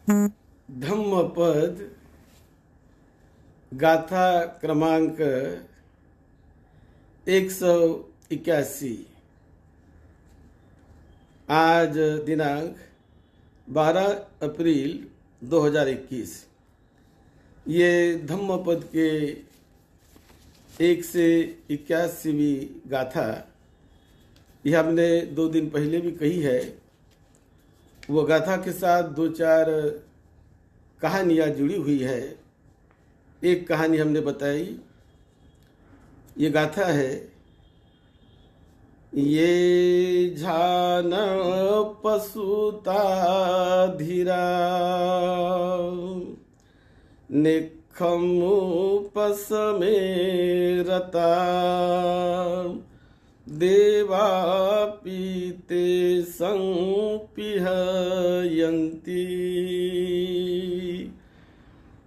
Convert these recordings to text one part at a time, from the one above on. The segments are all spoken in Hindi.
धम्मपद गाथा क्रमांक 181। आज दिनांक 12 अप्रैल 2021। ये धम्मपद के 181वीं गाथा यह हमने 2 दिन पहले भी कही है। वो गाथा के साथ 2-4 कहानियाँ जुड़ी हुई है। एक कहानी हमने बताई, ये गाथा है। ये झान पशुता धीरा निखमु पसमे रता देवा पीते संपिहयन्ति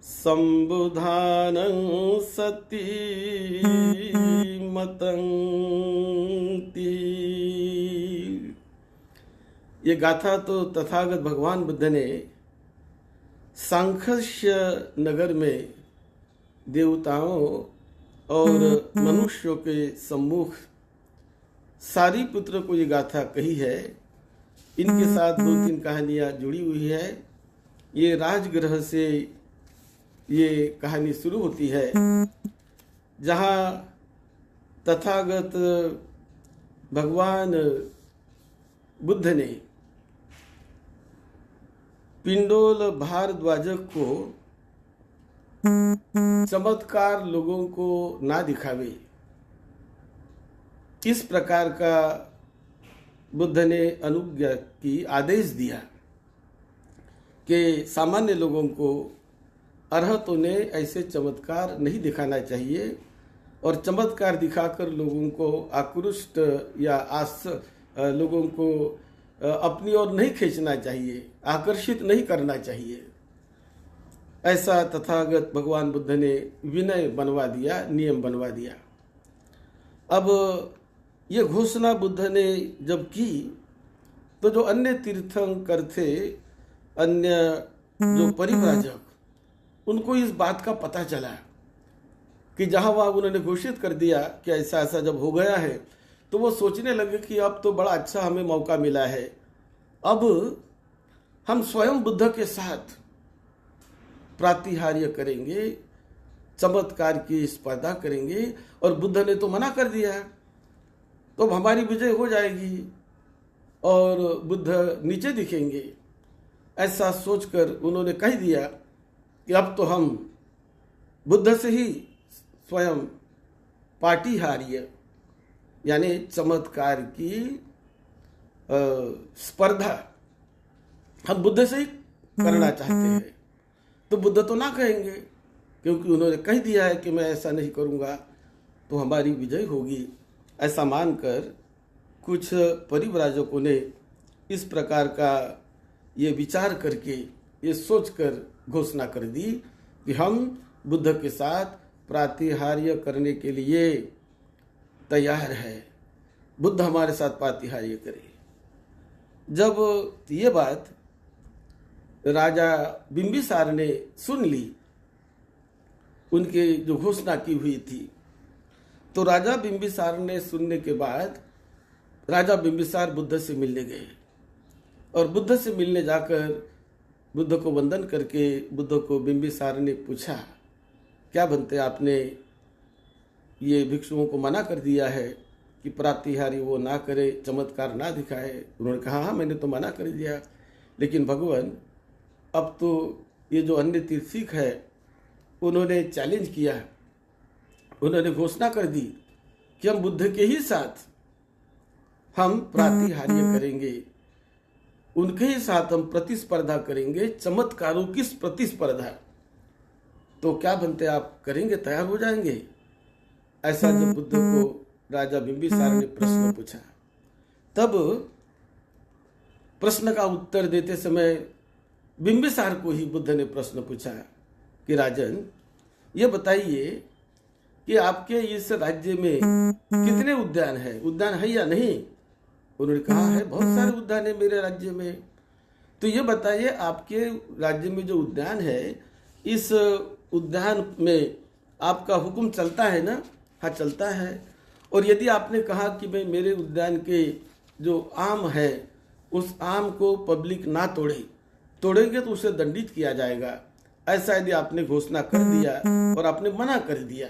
संबुधानं सती मतंति। ये गाथा तो तथागत भगवान बुद्ध ने सांख्य नगर में देवताओं और मनुष्यों के सम्मुख सारी पुत्र को ये गाथा कही है। इनके साथ 2-3 कहानियां जुड़ी हुई है। ये राजगृह से ये कहानी शुरू होती है, जहाँ तथागत भगवान बुद्ध ने पिंडोल भारद्वाजक को चमत्कार लोगों को ना दिखावे, इस प्रकार का बुद्ध ने अनुज्ञा की, आदेश दिया कि सामान्य लोगों को, अरहतों ने ऐसे चमत्कार नहीं दिखाना चाहिए और चमत्कार दिखाकर लोगों को आकृष्ट या लोगों को अपनी ओर नहीं खींचना चाहिए, आकर्षित नहीं करना चाहिए। ऐसा तथागत भगवान बुद्ध ने विनय बनवा दिया, नियम बनवा दिया। अब ये घोषणा बुद्ध ने जब की तो जो अन्य तीर्थंकर थे, अन्य जो परिव्राजक, उनको इस बात का पता चला कि जहां वहां उन्होंने घोषित कर दिया कि ऐसा ऐसा जब हो गया है, तो वो सोचने लगे कि अब तो बड़ा अच्छा हमें मौका मिला है, अब हम स्वयं बुद्ध के साथ प्रातिहार्य करेंगे, चमत्कार की स्पर्धा करेंगे। और बुद्ध ने तो मना कर दिया, तो हमारी विजय हो जाएगी और बुद्ध नीचे दिखेंगे। ऐसा सोचकर उन्होंने कह दिया कि अब तो हम बुद्ध से ही स्वयं पाटीहार्य यानी चमत्कार की स्पर्धा हम बुद्ध से ही करना चाहते हैं। तो बुद्ध तो ना कहेंगे, क्योंकि उन्होंने कह दिया है कि मैं ऐसा नहीं करूँगा तो हमारी विजय होगी। ऐसा मानकर कुछ परिव्राजकों ने इस प्रकार का ये विचार करके, ये सोचकर घोषणा कर दी कि हम बुद्ध के साथ प्रातिहार्य करने के लिए तैयार है, बुद्ध हमारे साथ प्रातिहार्य करे। जब ये बात राजा बिंबिसार ने सुन ली, उनके जो घोषणा की हुई थी, तो राजा बिंबिसार ने सुनने के बाद राजा बिंबिसार बुद्ध से मिलने गए और बुद्ध से मिलने जाकर बुद्ध को वंदन करके बुद्ध को बिंबिसार ने पूछा, क्या बनते आपने ये भिक्षुओं को मना कर दिया है कि प्रातिहारी वो ना करे, चमत्कार ना दिखाए। उन्होंने कहा हाँ, मैंने तो मना कर दिया, लेकिन भगवान अब तो ये जो अन्य तीर्थिक है उन्होंने चैलेंज किया, उन्होंने घोषणा कर दी कि हम बुद्ध के ही साथ हम प्रातिहार्य करेंगे, उनके ही साथ हम प्रतिस्पर्धा करेंगे, चमत्कारों की प्रतिस्पर्धा। तो क्या बनते आप करेंगे, तैयार हो जाएंगे? ऐसा जब बुद्ध को राजा बिंबिसार ने प्रश्न पूछा, तब प्रश्न का उत्तर देते समय बिंबिसार को ही बुद्ध ने प्रश्न पूछा कि राजन, ये बताइए कि आपके इस राज्य में कितने उद्यान है, उद्यान है या नहीं? उन्होंने कहा है बहुत सारे उद्यान है मेरे राज्य में, तो ये बताइए, आपके राज्य में जो उद्यान है, इस उद्यान में आपका हुक्म चलता है ना? हाँ, चलता है। और यदि आपने कहा कि भाई मेरे उद्यान के जो आम है उस आम को पब्लिक ना तोड़ेंगे तो उसे दंडित किया जाएगा, ऐसा यदि आपने घोषणा कर दिया और आपने मना कर दिया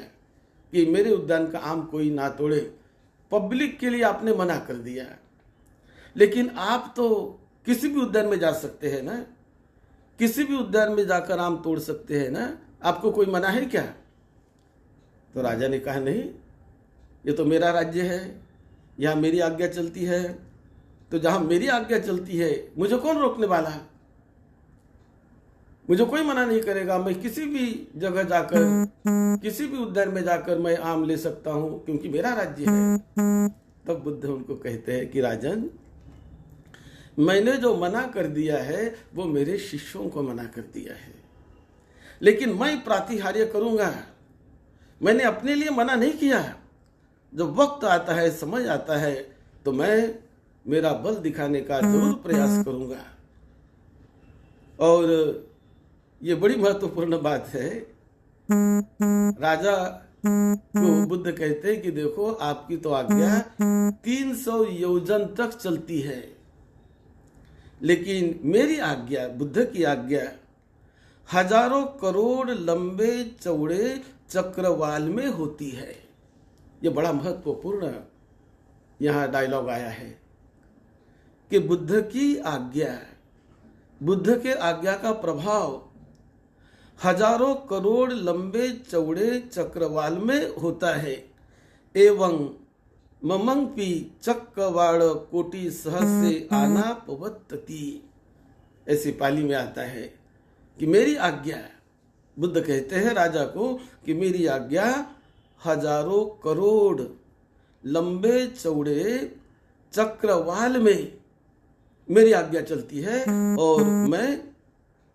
कि मेरे उद्यान का आम कोई ना तोड़े, पब्लिक के लिए आपने मना कर दिया, लेकिन आप तो किसी भी उद्यान में जा सकते हैं ना, किसी भी उद्यान में जाकर आम तोड़ सकते हैं ना, आपको कोई मना है क्या? तो राजा ने कहा नहीं, ये तो मेरा राज्य है, यहाँ मेरी आज्ञा चलती है, तो जहां मेरी आज्ञा चलती है मुझे कौन रोकने वाला है? मुझे कोई मना नहीं करेगा, मैं किसी भी जगह जाकर, किसी भी उद्यान में जाकर मैं आम ले सकता हूं, क्योंकि मेरा राज्य है। तब बुद्ध उनको कहते हैं कि राजन, मैंने जो मना कर दिया है वो मेरे शिष्यों को मना कर दिया है, लेकिन मैं प्रातिहार्य करूंगा। मैंने अपने लिए मना नहीं किया। जब वक्त आता है, समय आता है, तो मैं मेरा बल दिखाने का जरूर प्रयास करूंगा। और ये बड़ी महत्वपूर्ण बात है। राजा को बुद्ध कहते हैं कि देखो, आपकी तो आज्ञा 300 योजन तक चलती है, लेकिन मेरी आज्ञा, बुद्ध की आज्ञा, हजारों करोड़ लंबे चौड़े चक्रवाल में होती है। ये बड़ा महत्वपूर्ण यहाँ डायलॉग आया है कि बुद्ध की आज्ञा, बुद्ध के आज्ञा का प्रभाव हजारों करोड़ लंबे चौड़े चक्रवाल में होता है। एवं ममंपी चक्रवाड़ कोटि सहस्रे आना पवत्तति, ऐसी पाली में आता है कि मेरी आज्ञा, बुद्ध कहते हैं राजा को कि मेरी आज्ञा हजारों करोड़ लंबे चौड़े चक्रवाल में मेरी आज्ञा चलती है और मैं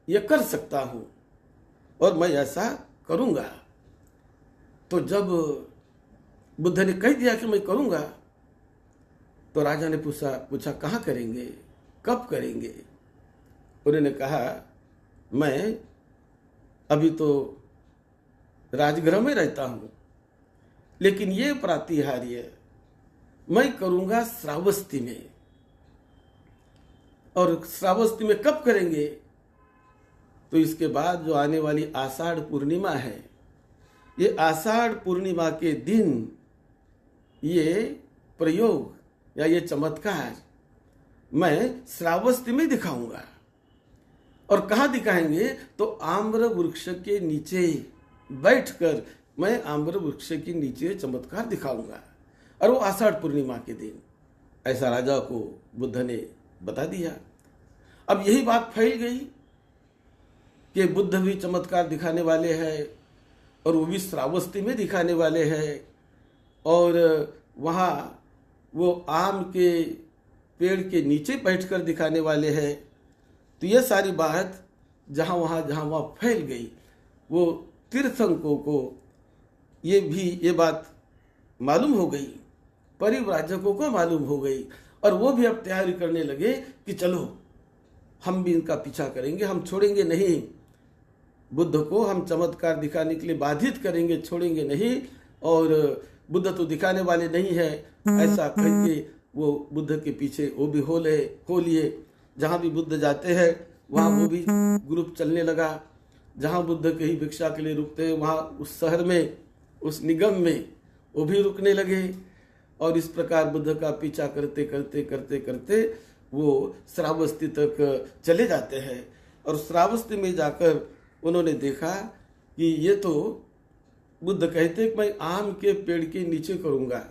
ये कर सकता हूं और मैं ऐसा करूंगा। तो जब बुद्ध ने कह दिया कि मैं करूंगा, तो राजा ने पूछा कहाँ करेंगे, कब करेंगे? उन्होंने कहा, मैं अभी तो राजगृह में रहता हूं, लेकिन ये प्रातिहार्य मैं करूंगा श्रावस्ती में। और श्रावस्ती में कब करेंगे? तो इसके बाद जो आने वाली आषाढ़ पूर्णिमा है, ये आषाढ़ पूर्णिमा के दिन ये प्रयोग या ये चमत्कार मैं श्रावस्ती में दिखाऊंगा। और कहाँ दिखाएंगे? तो आम्र वृक्ष के नीचे बैठकर मैं आम्र वृक्ष के नीचे चमत्कार दिखाऊंगा, और वो आषाढ़ पूर्णिमा के दिन। ऐसा राजा को बुद्ध ने बता दिया। अब यही बात फैल गई कि बुद्ध भी चमत्कार दिखाने वाले हैं और वो भी श्रावस्ती में दिखाने वाले हैं, और वहाँ वो आम के पेड़ के नीचे बैठकर दिखाने वाले हैं। तो ये सारी बात जहाँ वहाँ फैल गई, वो तीर्थंकों को ये बात मालूम हो गई, परिव्राजकों को मालूम हो गई, और वो भी अब तैयारी करने लगे कि चलो हम भी इनका पीछा करेंगे, हम छोड़ेंगे नहीं, बुद्ध को हम चमत्कार दिखाने के लिए बाधित करेंगे, छोड़ेंगे नहीं, और बुद्ध तो दिखाने वाले नहीं है, ऐसा करके वो बुद्ध के पीछे वो भी हो लिए। जहाँ भी बुद्ध जाते हैं वहाँ वो भी ग्रुप चलने लगा। जहाँ बुद्ध कहीं भिक्षा के लिए रुकते हैं वहाँ उस शहर में, उस निगम में वो भी रुकने लगे, और इस प्रकार बुद्ध का पीछा करते करते करते करते वो श्रावस्ती तक चले जाते हैं। और श्रावस्ती में जाकर उन्होंने देखा कि ये तो बुद्ध कहते कि मैं आम के पेड़ के नीचे करूंगा,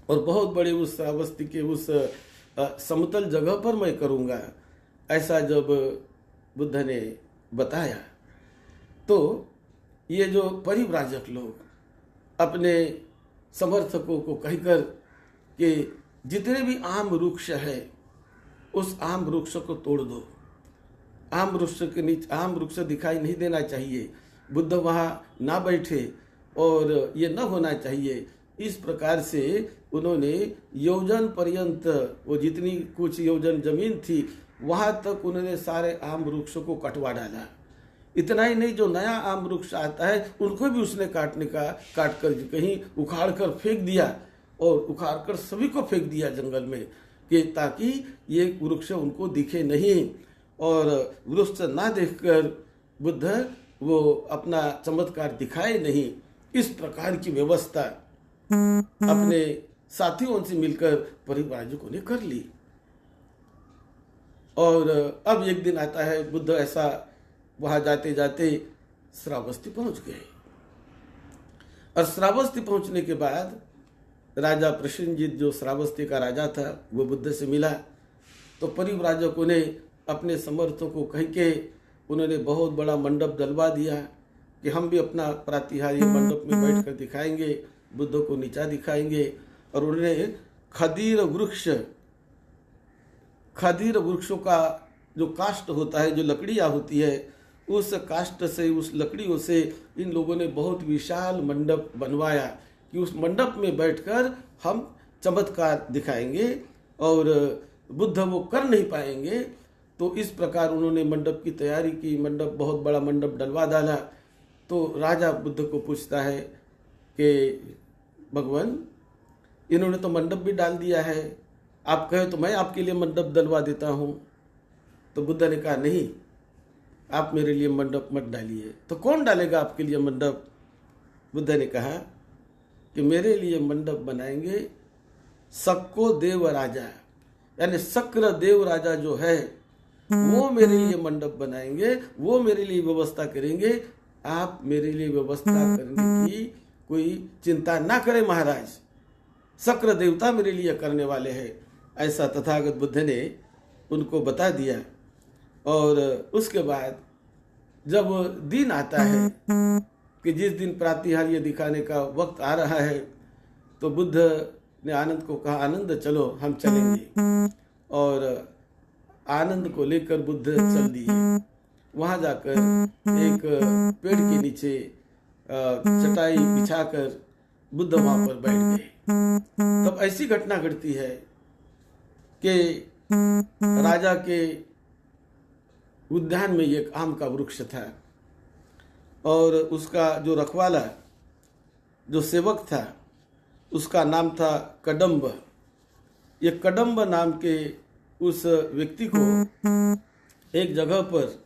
और बहुत बड़े उस श्रावस्ती के उस समतल जगह पर मैं करूंगा। ऐसा जब बुद्ध ने बताया, तो ये जो परिव्राजक लोग अपने समर्थकों को कहकर कि जितने भी आम वृक्ष है उस आम वृक्ष को तोड़ दो, आम वृक्ष के नीचे आम वृक्ष दिखाई नहीं देना चाहिए, बुद्ध वहाँ ना बैठे और ये न होना चाहिए। इस प्रकार से उन्होंने योजन पर्यंत, वो जितनी कुछ योजन जमीन थी वहां तक उन्होंने सारे आम वृक्षों को कटवा डाला। इतना ही नहीं, जो नया आम वृक्ष आता है उनको भी उसने काट कर कहीं उखाड़ कर फेंक दिया, और उखाड़ कर सभी को फेंक दिया जंगल में, कि ताकि ये वृक्ष उनको दिखे नहीं, और वृक्ष ना देखकर बुद्ध वो अपना चमत्कार दिखाए नहीं। इस प्रकार की व्यवस्था अपने साथियों से मिलकर परिव्राजकों ने कर ली। और अब एक दिन आता है, बुद्ध ऐसा वहां जाते जाते श्रावस्ती पहुंच गए, और श्रावस्ती पहुंचने के बाद राजा प्रसेनजीत, जो श्रावस्ती का राजा था, वो बुद्ध से मिला। तो परिव्राजकों ने अपने समर्थों को कह के उन्होंने बहुत बड़ा मंडप डलवा दिया कि हम भी अपना प्रातिहार्य मंडप में बैठकर दिखाएंगे, बुद्ध को नीचा दिखाएंगे। और उन्होंने खदीर वृक्षों का जो काष्ठ होता है, जो लकड़ियाँ होती है, उस काष्ठ से, उस लकड़ियों से इन लोगों ने बहुत विशाल मंडप बनवाया कि उस मंडप में बैठकर हम चमत्कार दिखाएंगे और बुद्ध वो कर नहीं पाएंगे। तो इस प्रकार उन्होंने मंडप की तैयारी की, मंडप, बहुत बड़ा मंडप डलवा डाला। तो राजा बुद्ध को पूछता है कि भगवान, इन्होंने तो मंडप भी डाल दिया है, आप कहे तो मैं आपके लिए मंडप डलवा देता हूँ। तो बुद्ध ने कहा नहीं, आप मेरे लिए मंडप मत डालिए। तो कौन डालेगा आपके लिए मंडप? बुद्ध ने कहा कि मेरे लिए मंडप बनाएंगे सक्को देव राजा, यानी शक्र देव राजा जो है, वो मेरे लिए मंडप बनाएंगे, वो मेरे लिए व्यवस्था करेंगे। आप मेरे लिए व्यवस्था करने की कोई चिंता ना करें महाराज, शक्र देवता मेरे लिए करने वाले हैं। ऐसा तथागत बुद्ध ने उनको बता दिया। और उसके बाद जब दिन आता है कि जिस दिन प्रातिहार्य दिखाने का वक्त आ रहा है, तो बुद्ध ने आनंद को कहा, आनंद चलो हम चलेंगे। और आनंद को लेकर बुद्ध चल दिए। वहां जाकर एक पेड़ के नीचे चटाई बिछाकर बुद्ध वहां पर बैठ गए। तब ऐसी घटना घटती है कि राजा के उद्यान में एक आम का वृक्ष था, और उसका जो रखवाला, जो सेवक था, उसका नाम था कदम्ब। ये कदम्ब नाम के उस व्यक्ति को एक जगह पर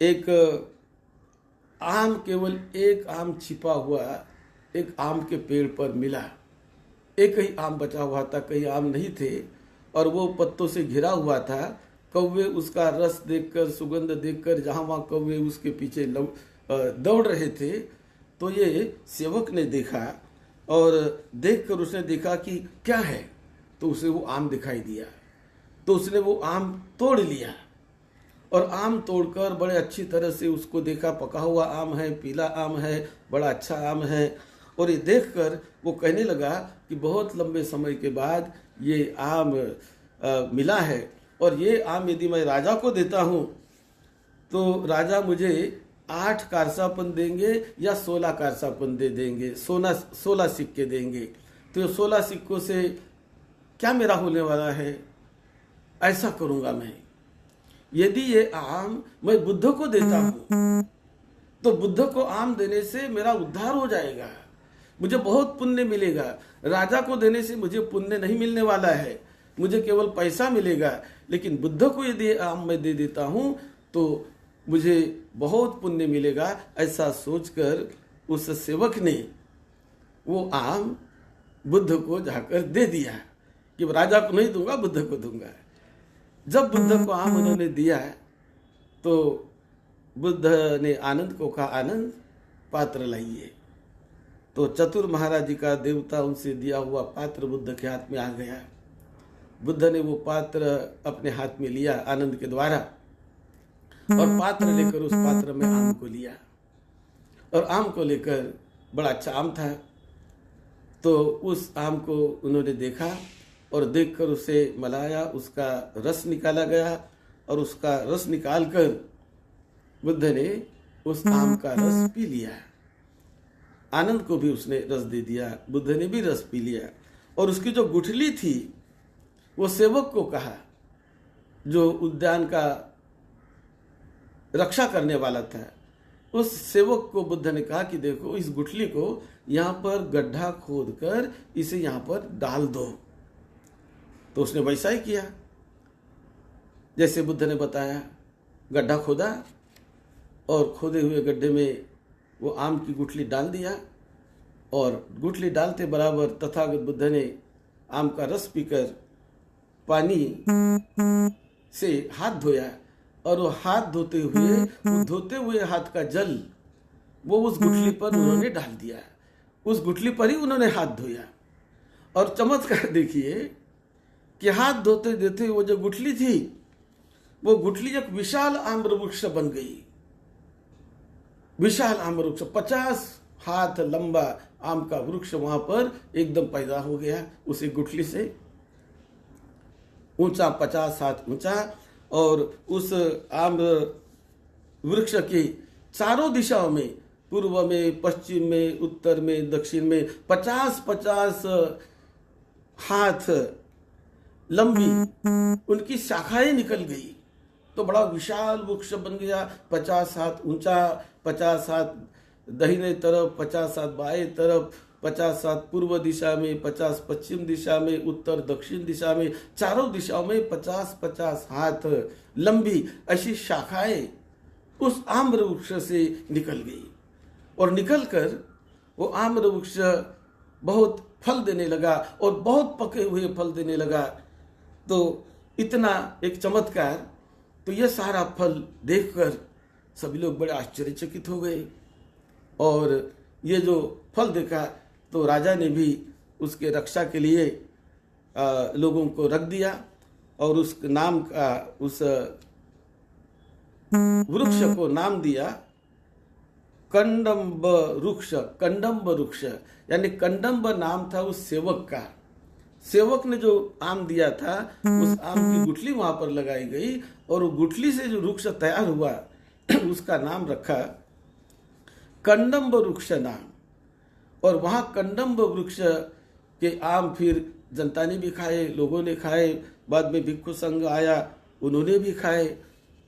एक आम, केवल एक आम छिपा हुआ एक आम के पेड़ पर मिला। एक ही आम बचा हुआ था, कई आम नहीं थे, और वो पत्तों से घिरा हुआ था। कौवे उसका रस देखकर, सुगंध देखकर, जहाँ वहाँ कौवे उसके पीछे दौड़ रहे थे। तो ये सेवक ने देखा, और देखकर उसने देखा कि क्या है, तो उसे वो आम दिखाई दिया। तो उसने वो आम तोड़ लिया, और आम तोड़कर बड़े अच्छी तरह से उसको देखा, पका हुआ आम है, पीला आम है, बड़ा अच्छा आम है। और ये देखकर वो कहने लगा कि बहुत लंबे समय के बाद ये आम मिला है, और ये आम यदि मैं राजा को देता हूँ तो राजा मुझे 8 कारसापन देंगे या 16 कारसापन दे देंगे, 16 सिक्के देंगे। तो 16 सिक्कों से क्या मेरा होने वाला है? ऐसा करूंगा मैं, यदि ये आम मैं बुद्ध को देता हूं तो बुद्ध को आम देने से मेरा उद्धार हो जाएगा, मुझे बहुत पुण्य मिलेगा। राजा को देने से मुझे पुण्य नहीं मिलने वाला है, मुझे केवल पैसा मिलेगा। लेकिन बुद्ध को यदि आम मैं दे देता हूं तो मुझे बहुत पुण्य मिलेगा। ऐसा सोचकर उस सेवक ने वो आम बुद्ध को जाकर दे दिया कि राजा को नहीं दूंगा, बुद्ध को दूंगा। जब बुद्ध को आम उन्होंने दिया तो बुद्ध ने आनंद को कहा, आनंद पात्र लाइए। तो चतुर महाराज जी का देवता उनसे दिया हुआ पात्र बुद्ध के हाथ में आ गया। बुद्ध ने वो पात्र अपने हाथ में लिया आनंद के द्वारा, और पात्र लेकर उस पात्र में आम को लिया, और आम को लेकर, बड़ा अच्छा आम था, तो उस आम को उन्होंने देखा, और देखकर उसे मलाया, उसका रस निकाला गया, और उसका रस निकालकर बुद्ध ने उस आम का रस पी लिया। आनंद को भी उसने रस दे दिया, बुद्ध ने भी रस पी लिया। और उसकी जो गुठली थी वो सेवक को कहा जो उद्यान का रक्षा करने वाला था, उस सेवक को बुद्ध ने कहा कि देखो इस गुठली को यहाँ पर गड्ढा खोद कर इसे यहाँ पर डाल दो। तो उसने वैसा ही किया जैसे बुद्ध ने बताया। गड्ढा खोदा और खोदे हुए गड्ढे में वो आम की गुठली डाल दिया, और गुठली डालते बराबर तथागत बुद्ध ने आम का रस पीकर पानी से हाथ धोया, और वो हाथ धोते हुए हाथ का जल वो उस गुठली पर उन्होंने डाल दिया। उस गुठली पर ही उन्होंने हाथ धोया। और चमत्कार देखिए कि हाथ धोते धोते वो जो गुठली थी, वो गुठली एक विशाल आम्र वृक्ष बन गई। विशाल आम्र वृक्ष, 50 हाथ लंबा आम का वृक्ष वहां पर एकदम पैदा हो गया उसी गुठली से। ऊंचा 50 हाथ ऊंचा, और उस आम्र वृक्ष के चारों दिशाओं में, पूर्व में, पश्चिम में, उत्तर में, दक्षिण में 50-50 हाथ लंबी उनकी शाखाएं निकल गई। तो बड़ा विशाल वृक्ष बन गया, 50 हाथ ऊंचा, 50 हाथ दाहिने तरफ, 50 हाथ बाएं तरफ, 50 हाथ पूर्व दिशा में, 50 पश्चिम दिशा में, उत्तर दक्षिण दिशा में, चारों दिशाओं में 50-50 हाथ लंबी ऐसी शाखाएं उस आम्र वृक्ष से निकल गई। और निकलकर वो आम्र वृक्ष बहुत फल देने लगा, और बहुत पके हुए फल देने लगा। तो इतना एक चमत्कार। तो ये सारा फल देखकर सभी लोग बड़े आश्चर्यचकित हो गए, और ये जो फल देखा तो राजा ने भी उसके रक्षा के लिए लोगों को रख दिया, और उस नाम का, उस वृक्ष को नाम दिया कंडम्ब वृक्ष। कंडम्ब वृक्ष यानी कंडम्ब नाम था उस सेवक का। सेवक ने जो आम दिया था, उस आम की गुठली वहां पर लगाई गई, और गुठली से जो वृक्ष तैयार हुआ उसका नाम रखा कंडम्ब वृक्ष नाम। और वहां कंडम्ब वृक्ष के आम फिर जनता ने भी खाए, लोगों ने खाए, बाद में भिक्षु संघ आया, उन्होंने भी खाए।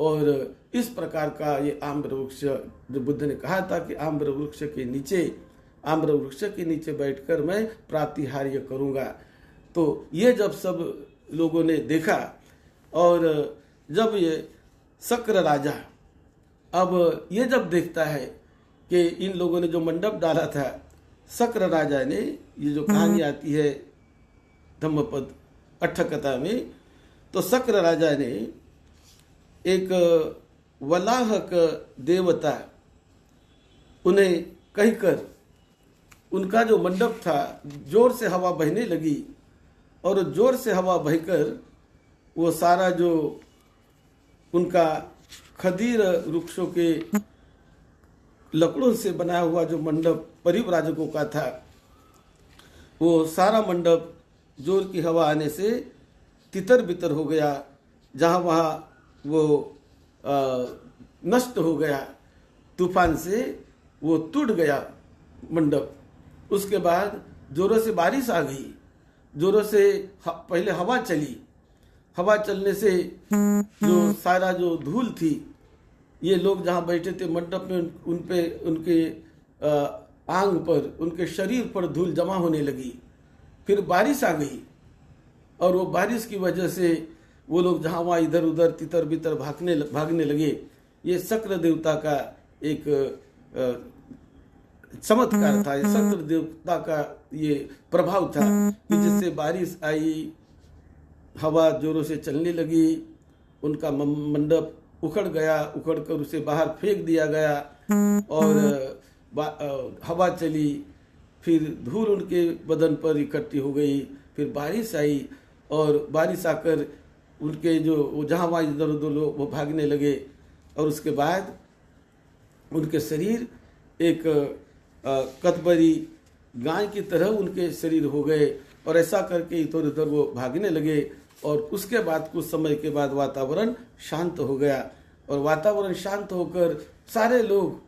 और इस प्रकार का ये आम्र वृक्ष, जो बुद्ध ने कहा था कि आम्र वृक्ष के नीचे बैठकर मैं प्रातिहार्य करूंगा। तो ये जब सब लोगों ने देखा, और जब ये शक्र राजा अब ये जब देखता है कि इन लोगों ने जो मंडप डाला था, शक्र राजा ने, ये जो कहानी आती है धम्मपद अट्ठकथा में, तो शक्र राजा ने एक वलाहक देवता उन्हें कहकर, उनका जो मंडप था जोर से हवा बहने लगी, और जोर से हवा बहकर वो सारा जो उनका खदीर वृक्षों के लकड़ों से बनाया हुआ जो मंडप परिव्राजकों का था, वो सारा मंडप जोर की हवा आने से तितर बितर हो गया। जहाँ वहाँ वो नष्ट हो गया, तूफान से वो टूट गया मंडप। उसके बाद जोरों से बारिश आ गई, जोरों से पहले हवा चली। हवा चलने से जो सारा जो धूल थी, ये लोग जहाँ बैठे थे मंडप में, उन पे, उनके आंग पर, उनके शरीर पर धूल जमा होने लगी। फिर बारिश आ गई, और वो बारिश की वजह से वो लोग जहाँ वहाँ इधर उधर तितर बितर भागने लगे। ये शक्र देवता का एक चमत्कार था, ये शक्र देवता का ये प्रभाव था कि जिससे बारिश आई, हवा जोरों से चलने लगी, उनका मंडप उखड़ गया, उखड़कर उसे बाहर फेंक दिया गया, और हवा चली, फिर धूल उनके बदन पर इकट्ठी हो गई। फिर बारिश आई, और बारिश आकर उनके जो जहाँ वहाँ इधर उधर लोग वो भागने लगे, और उसके बाद उनके शरीर एक कतबरी गाय की तरह उनके शरीर हो गए, और ऐसा करके इधर उधर वो भागने लगे। और उसके बाद कुछ समय के बाद वातावरण शांत हो गया, और वातावरण शांत होकर सारे लोग,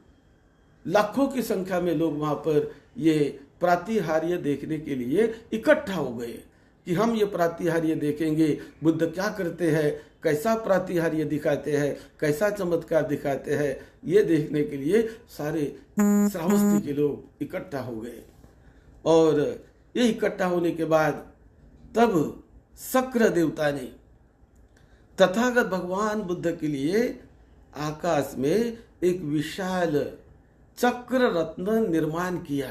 लाखों की संख्या में लोग वहाँ पर ये प्रातिहार्य देखने के लिए इकट्ठा हो गए कि हम ये प्रातिहार्य देखेंगे, बुद्ध क्या करते हैं, कैसा प्रातिहार्य दिखाते हैं, कैसा चमत्कार दिखाते हैं, ये देखने के लिए सारे श्रावस्ती के लोग इकट्ठा हो गए। और ये इकट्ठा होने के बाद तब शक्र देवता ने तथागत भगवान बुद्ध के लिए आकाश में एक विशाल चक्र रत्न निर्माण किया।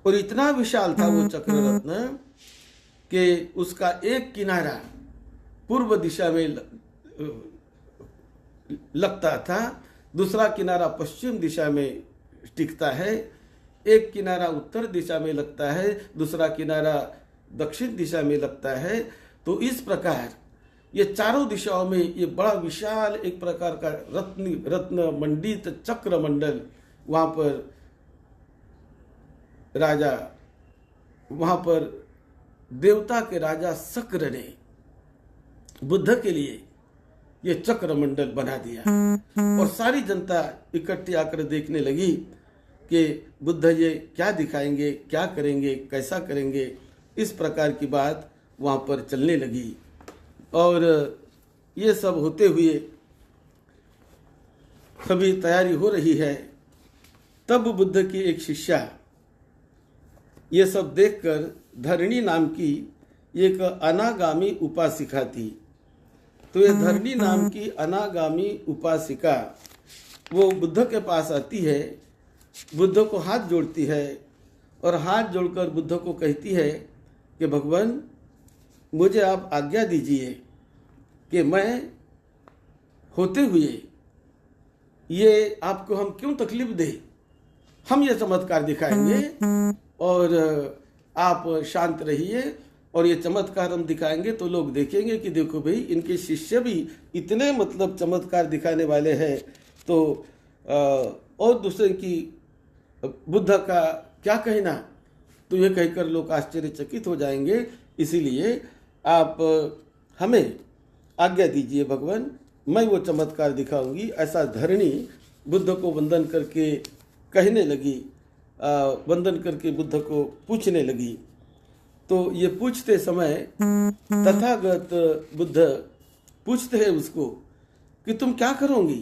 और इतना विशाल था वो चक्र रत्न कि उसका एक किनारा पूर्व दिशा में लगता था, दूसरा किनारा पश्चिम दिशा में टिकता है, एक किनारा उत्तर दिशा में लगता है, दूसरा किनारा दक्षिण दिशा में लगता है। तो इस प्रकार ये चारों दिशाओं में ये बड़ा विशाल एक प्रकार का रत्न मंडित चक्र मंडल, वहां पर राजा, वहां पर देवता के राजा शक्र ने बुद्ध के लिए ये चक्र मंडल बना दिया। और सारी जनता इकट्ठी आकर देखने लगी कि बुद्ध ये क्या दिखाएंगे, क्या करेंगे, कैसा करेंगे। इस प्रकार की बात वहां पर चलने लगी। और ये सब होते हुए सभी तैयारी हो रही है। तब बुद्ध की एक शिष्या ये सब देखकर धरणी नाम की एक अनागामी उपासिका थी। तो ये धरणी नाम की अनागामी उपासिका वो बुद्ध के पास आती है, बुद्ध को हाथ जोड़ती है और हाथ जोड़कर बुद्ध को कहती है कि भगवान, मुझे आप आज्ञा दीजिए कि मैं होते हुए ये आपको हम क्यों तकलीफ दे, हम ये चमत्कार दिखाएंगे और आप शांत रहिए। और ये चमत्कार हम दिखाएंगे तो लोग देखेंगे कि देखो भाई, इनके शिष्य भी इतने मतलब चमत्कार दिखाने वाले हैं। तो और दूसरे की बुद्ध का क्या कहना, तो ये कहकर लोग आश्चर्यचकित हो जाएंगे। इसीलिए आप हमें आज्ञा दीजिए भगवान, मैं वो चमत्कार दिखाऊंगी। ऐसा धरणी बुद्ध को वंदन करके कहने लगी, वंदन करके बुद्ध को पूछने लगी। तो ये पूछते समय तथागत बुद्ध पूछते हैं उसको कि तुम क्या करोगी,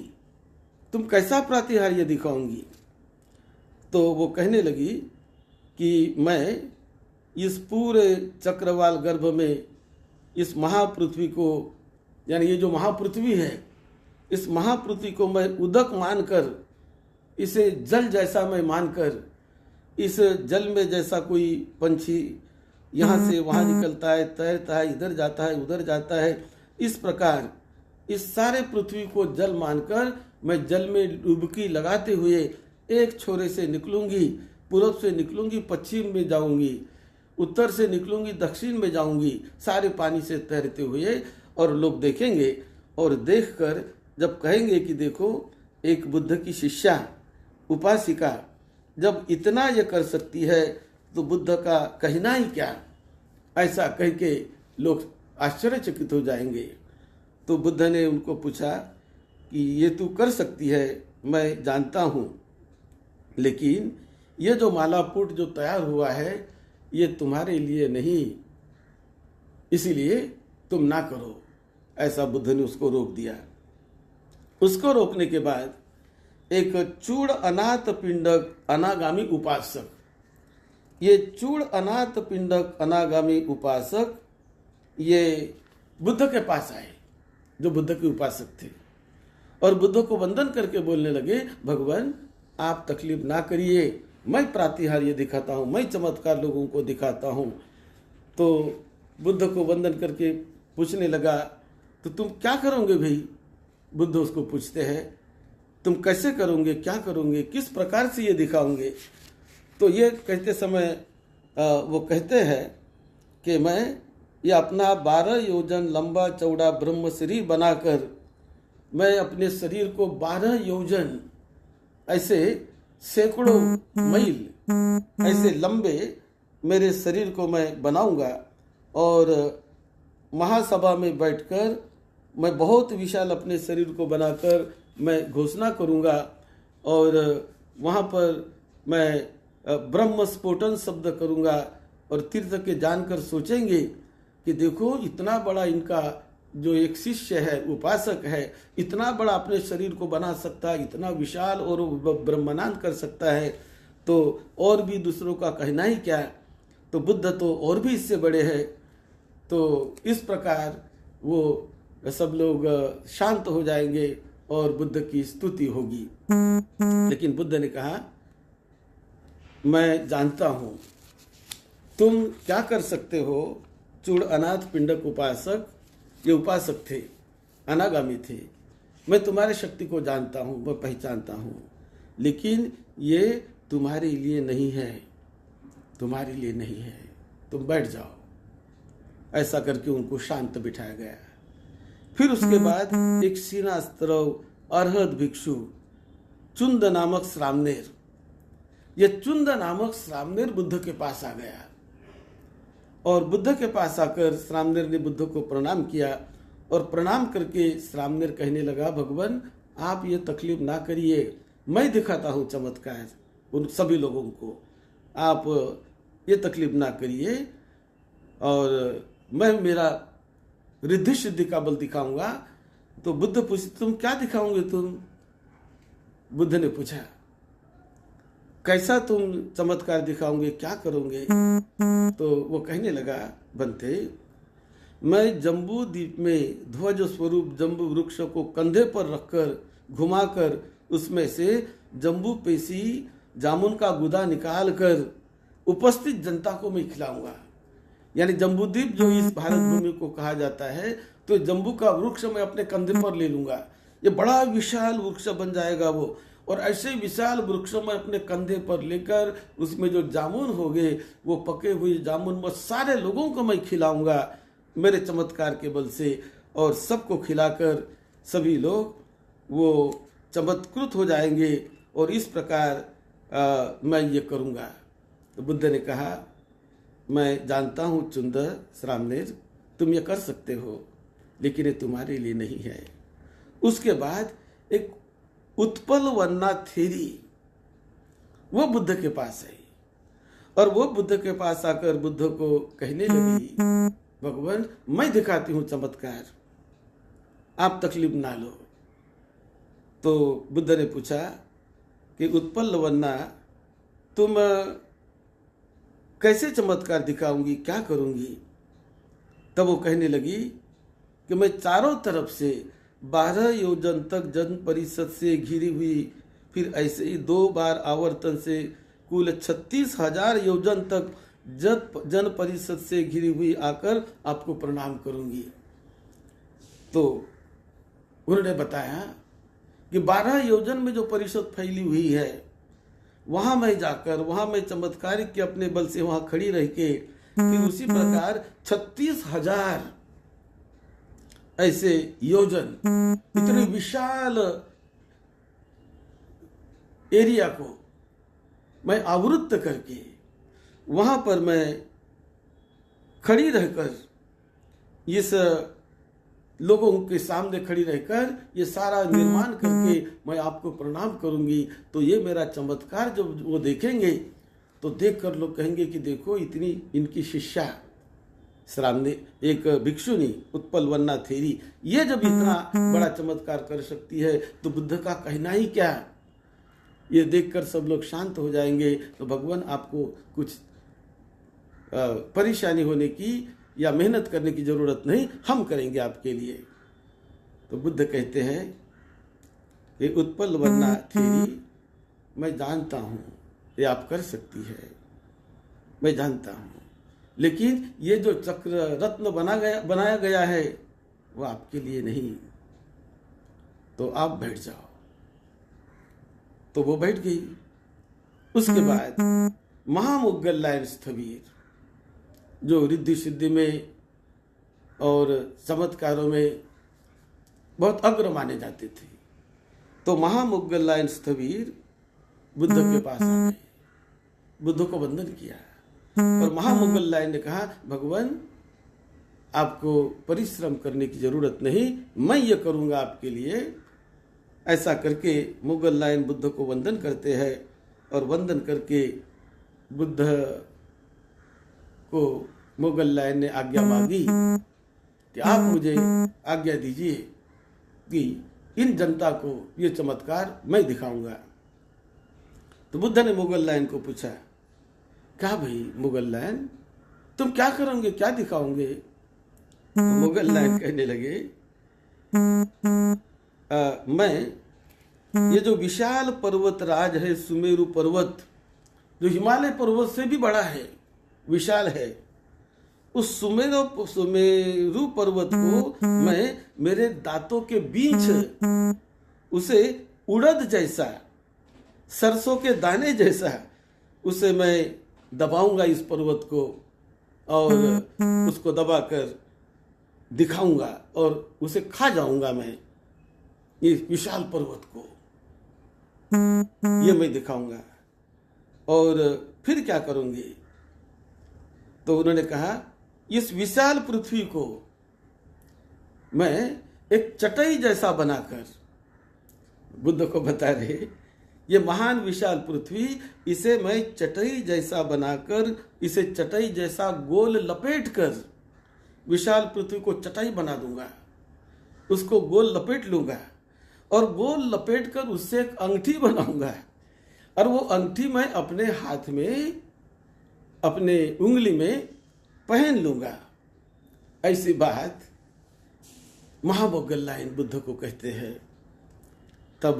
तुम कैसा प्रातिहार्य दिखाओगी। तो वो कहने लगी कि मैं इस पूरे चक्रवाल गर्भ में इस महापृथ्वी को, यानी ये जो महापृथ्वी है, इस महापृथ्वी को मैं उदक मानकर, इसे जल जैसा मैं मानकर, इस जल में जैसा कोई पंछी यहाँ से वहाँ निकलता है, तैरता है, इधर जाता है, उधर जाता है, इस प्रकार इस सारे पृथ्वी को जल मानकर मैं जल में डुबकी लगाते हुए एक छोरे से निकलूंगी, पूर्व से निकलूंगी, पश्चिम में जाऊंगी, उत्तर से निकलूंगी, दक्षिण में जाऊंगी, सारे पानी से तैरते हुए। और लोग देखेंगे और देखकर जब कहेंगे कि देखो, एक बुद्ध की शिष्या उपासिका जब इतना ये कर सकती है तो बुद्ध का कहना ही क्या, ऐसा कह के लोग आश्चर्यचकित हो जाएंगे। तो बुद्ध ने उनको पूछा कि ये तू कर सकती है, मैं जानता हूँ, लेकिन ये जो मालापुट जो तैयार हुआ है ये तुम्हारे लिए नहीं, इसीलिए तुम ना करो। ऐसा बुद्ध ने उसको रोक दिया। उसको रोकने के बाद एक चूड़ अनाथ पिंडक अनागामी उपासक, ये चूड़ अनाथ पिंडक अनागामी उपासक ये बुद्ध के पास आए, जो बुद्ध के उपासक थे, और बुद्ध को वंदन करके बोलने लगे, भगवान आप तकलीफ ना करिए, मैं प्रातिहार्य दिखाता हूँ, मैं चमत्कार लोगों को दिखाता हूँ। तो बुद्ध को वंदन करके पूछने लगा, तो तुम क्या करोगे भाई। बुद्ध उसको पूछते हैं, तुम कैसे करोगे, क्या करोगे, किस प्रकार से ये दिखाओगे। तो ये कहते समय वो कहते हैं कि मैं ये अपना 12 योजन लंबा चौड़ा ब्रह्म शरीर बनाकर मैं अपने शरीर को 12 योजन ऐसे सैकड़ों मील ऐसे लंबे मेरे शरीर को मैं बनाऊंगा और महासभा में बैठकर मैं बहुत विशाल अपने शरीर को बनाकर मैं घोषणा करूंगा और वहाँ पर मैं ब्रह्म स्फोटन शब्द करूंगा और तीर्थ के जानकर सोचेंगे कि देखो इतना बड़ा इनका जो एक शिष्य है, उपासक है, इतना बड़ा अपने शरीर को बना सकता है, इतना विशाल और ब्रह्मांड कर सकता है, तो और भी दूसरों का कहना ही क्या। तो बुद्ध तो और भी इससे बड़े हैं। तो इस प्रकार वो सब लोग शांत हो जाएंगे और बुद्ध की स्तुति होगी। लेकिन बुद्ध ने कहा, मैं जानता हूं तुम क्या कर सकते हो। चूड़ अनाथ पिंडक उपासक, ये उपासक थे, अनागामी थे। मैं तुम्हारी शक्ति को जानता हूं, मैं पहचानता हूं, लेकिन ये तुम्हारे लिए नहीं है, तुम्हारे लिए नहीं है, तुम बैठ जाओ। ऐसा करके उनको शांत बिठाया गया। फिर उसके बाद एक सीनास्त्रव अर्हत भिक्षु चुंद नामक श्रामनेर, ये चुंद नामक श्रामनेर बुद्ध के पास आ गया और बुद्ध के पास आकर श्रामनेर ने बुद्ध को प्रणाम किया और प्रणाम करके श्रामनेर कहने लगा, भगवान आप ये तकलीफ ना करिए, मैं दिखाता हूँ चमत्कार उन सभी लोगों को, आप ये तकलीफ ना करिए और मैं मेरा रिद्धि सिद्धि का बल दिखाऊंगा। तो बुद्ध पूछते, तुम क्या दिखाओगे तुम? बुद्ध ने पूछा, कैसा तुम चमत्कार दिखाओगे, क्या करोगे? तो वो कहने लगा, बनते मैं जम्बू द्वीप में ध्वज स्वरूप जम्बू वृक्ष को कंधे पर रखकर घुमाकर उसमें से जम्बू पेशी जामुन का गुदा निकाल कर उपस्थित जनता को मैं खिलाऊंगा। यानी जम्बूद्वीप जो इस भारत भूमि को कहा जाता है, तो जम्बू का वृक्ष मैं अपने कंधे पर ले लूंगा। ये बड़ा विशाल वृक्ष बन जाएगा वो, और ऐसे विशाल वृक्ष में अपने कंधे पर लेकर उसमें जो जामुन होंगे, वो पके हुए जामुन मैं सारे लोगों को मैं खिलाऊंगा मेरे चमत्कार के बल से, और सबको खिलाकर सभी लोग वो चमत्कृत हो जाएंगे और इस प्रकार मैं ये करूंगा। तो बुद्ध ने कहा, मैं जानता हूं चुंद श्रामनेर, तुम ये कर सकते हो, लेकिन ये तुम्हारे लिए नहीं है। उसके बाद एक उत्पल वन्ना थेरी वो बुद्ध के पास आई और वो बुद्ध के पास आकर बुद्ध को कहने लगी, भगवान मैं दिखाती हूं चमत्कार, आप तकलीफ ना लो। तो बुद्ध ने पूछा कि उत्पल वन्ना तुम कैसे चमत्कार दिखाऊंगी, क्या करूंगी? तब वो कहने लगी कि मैं चारों तरफ से 12 योजन तक जन परिषद से घिरी हुई, फिर ऐसे ही 2 बार आवर्तन से कुल 36,000 योजन तक जन परिषद से घिरी हुई आकर आपको प्रणाम करूंगी। तो उन्होंने बताया कि 12 योजन में जो परिषद फैली हुई है, वहां मैं जाकर वहां मैं चमत्कार के अपने बल से वहां खड़ी रह के फिर उसी प्रकार 36,000 ऐसे योजन, इतने विशाल एरिया को मैं आवृत्त करके वहां पर मैं खड़ी रहकर इस लोगों के सामने खड़ी रहकर ये सारा निर्माण करके मैं आपको प्रणाम करूंगी। तो ये मेरा चमत्कार जब वो देखेंगे तो देखकर लोग कहेंगे कि देखो इतनी इनकी शिष्या श्रामने एक भिक्षुनी उत्पल वन्ना थेरी, ये जब इतना बड़ा चमत्कार कर सकती है तो बुद्ध का कहना ही क्या। ये देखकर सब लोग शांत हो जाएंगे। तो भगवान आपको कुछ परेशानी होने की या मेहनत करने की जरूरत नहीं, हम करेंगे आपके लिए। तो बुद्ध कहते हैं कि उत्पल वन्ना थेरी, मैं जानता हूं ये आप कर सकती है, मैं जानता हूं, लेकिन ये जो चक्र रत्न बनाया गया है वो आपके लिए नहीं, तो आप बैठ जाओ। तो वो बैठ गई। उसके बाद महामुग्गललायन स्थवीर जो रिद्धि सिद्धि में और चमत्कारों में बहुत अग्र माने जाते थे, तो महामुग्गललायन स्थवीर बुद्ध के पास आ गए, बुद्ध को वंदन किया और महामुग्गललायन ने कहा, भगवान आपको परिश्रम करने की जरूरत नहीं, मैं ये करूंगा आपके लिए। ऐसा करके मुगललायन बुद्ध को वंदन करते हैं और वंदन करके बुद्ध को मुगल लायन ने आज्ञा मांगी कि आप मुझे आज्ञा दीजिए कि इन जनता को ये चमत्कार मैं दिखाऊंगा। तो बुद्ध ने मुगल लायन को पूछा, क्या भाई मुगल लायन, तुम क्या करोगे, क्या दिखाओगे? तो मुगल लायन कहने लगे, मैं ये जो विशाल पर्वत राज है, सुमेरु पर्वत, जो हिमालय पर्वत से भी बड़ा है, विशाल है, उस सुमेरु पर्वत को मैं मेरे दांतों के बीच उसे उड़द जैसा, सरसों के दाने जैसा उसे मैं दबाऊंगा इस पर्वत को, और उसको दबाकर दिखाऊंगा और उसे खा जाऊंगा मैं, ये विशाल पर्वत को ये मैं दिखाऊंगा। और फिर क्या करूंगी? तो उन्होंने कहा, इस विशाल पृथ्वी को मैं एक चटाई जैसा बनाकर, बुद्ध को बता रहे, ये महान विशाल पृथ्वी, इसे मैं चटाई जैसा बनाकर, इसे चटाई जैसा गोल लपेट कर, विशाल पृथ्वी को चटाई बना दूंगा, उसको गोल लपेट लूंगा और गोल लपेट कर उससे एक अंगूठी बनाऊंगा, और वो अंगूठी मैं अपने हाथ में, अपने उंगली में पहन लूंगा। ऐसी बात महामुगल लायन बुद्ध को कहते हैं। तब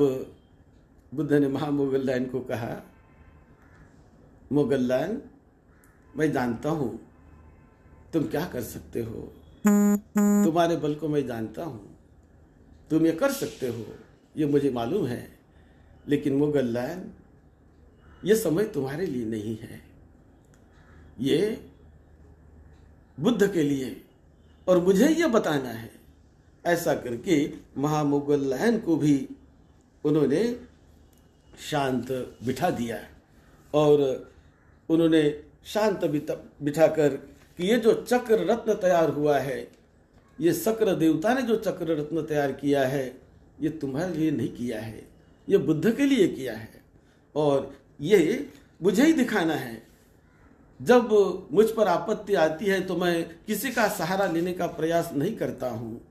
बुद्ध ने महामुगल लायन को कहा, मुगल लायन, मैं जानता हूं तुम क्या कर सकते हो, तुम्हारे बल को मैं जानता हूं, तुम ये कर सकते हो, ये मुझे मालूम है, लेकिन मुगल लायन, ये समय तुम्हारे लिए नहीं है, ये बुद्ध के लिए, और मुझे ये बताना है। ऐसा करके महामुगल लायन को भी उन्होंने शांत बिठा दिया, और उन्होंने शांत बिठाकर कि ये जो चक्र रत्न तैयार हुआ है, ये शक्र देवता ने जो चक्र रत्न तैयार किया है, ये तुम्हारे लिए नहीं किया है, ये बुद्ध के लिए किया है, और ये मुझे ही दिखाना है। जब मुझ पर आपत्ति आती है तो मैं किसी का सहारा लेने का प्रयास नहीं करता हूँ,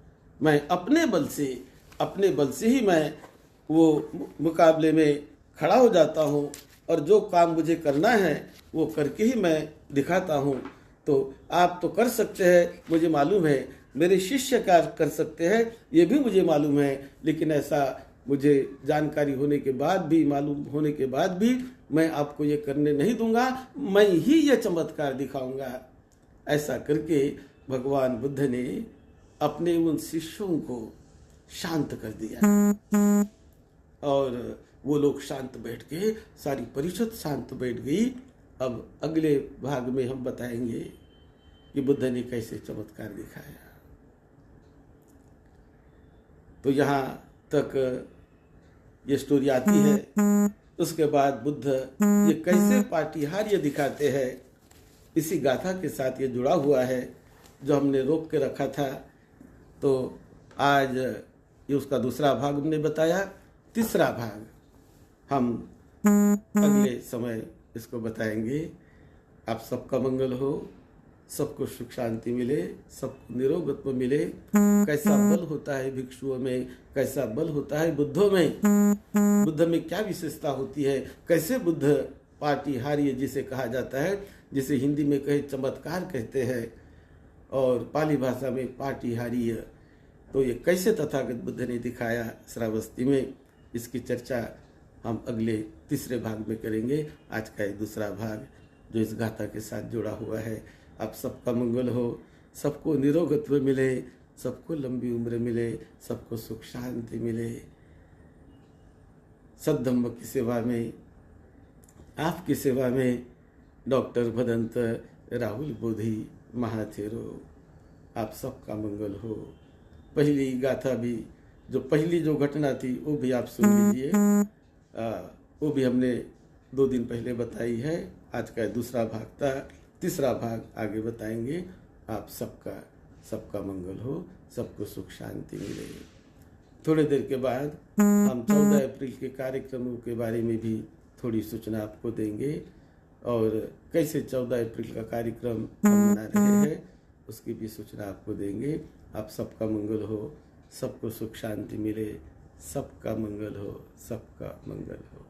मैं अपने बल से ही मैं वो मुकाबले में खड़ा हो जाता हूँ, और जो काम मुझे करना है वो करके ही मैं दिखाता हूँ। तो आप तो कर सकते हैं, मुझे मालूम है, मेरे शिष्य क्या कर सकते हैं ये भी मुझे मालूम है, लेकिन ऐसा मुझे जानकारी होने के बाद भी, मालूम होने के बाद भी मैं आपको ये करने नहीं दूंगा, मैं ही ये चमत्कार दिखाऊंगा। ऐसा करके भगवान बुद्ध ने अपने उन शिष्यों को शांत कर दिया, और वो लोग शांत बैठ गए, सारी परिषद शांत बैठ गई। अब अगले भाग में हम बताएंगे कि बुद्ध ने कैसे चमत्कार दिखाया। तो यहाँ तक ये स्टोरी आती है। उसके बाद बुद्ध ये कैसे पाटिहार्य दिखाते हैं, इसी गाथा के साथ ये जुड़ा हुआ है जो हमने रोक के रखा था। तो आज ये उसका दूसरा भाग हमने बताया, तीसरा भाग हम अगले समय इसको बताएंगे। आप सबका मंगल हो, सबको सुख शांति मिले, सबको निरोगत्व मिले। कैसा बल होता है भिक्षुओं में, कैसा बल होता है बुद्धों में, बुद्ध में क्या विशेषता होती है, कैसे बुद्ध पाटिहार्य जिसे कहा जाता है, जिसे हिंदी में कहे चमत्कार कहते हैं और पाली भाषा में पाटिहार्य, तो ये कैसे तथागत बुद्ध ने दिखाया श्रावस्ती में, इसकी चर्चा हम अगले तीसरे भाग में करेंगे। आज का ये दूसरा भाग जो इस गाथा के साथ जुड़ा हुआ है। आप सबका मंगल हो, सबको निरोगत्व मिले, सबको लंबी उम्र मिले, सबको सुख शांति मिले। सद्धम्म की सेवा में, आपकी सेवा में डॉक्टर भदंत राहुल बोधी महाथेरो, आप सबका मंगल हो। पहली गाथा भी, जो पहली जो घटना थी वो भी आप सुन लीजिए, वो भी हमने 2 दिन पहले बताई है। आज का दूसरा भाग था, तीसरा भाग आगे बताएंगे। आप सबका मंगल हो, सबको सुख शांति मिले। थोड़ी देर के बाद हम 14 अप्रैल के कार्यक्रमों के बारे में भी थोड़ी सूचना आपको देंगे। और कैसे 14 अप्रैल का कार्यक्रम हम मना रहे हैं उसकी भी सूचना आपको देंगे। आप सबका मंगल हो, सबको सुख शांति मिले, सबका मंगल हो, सबका मंगल हो।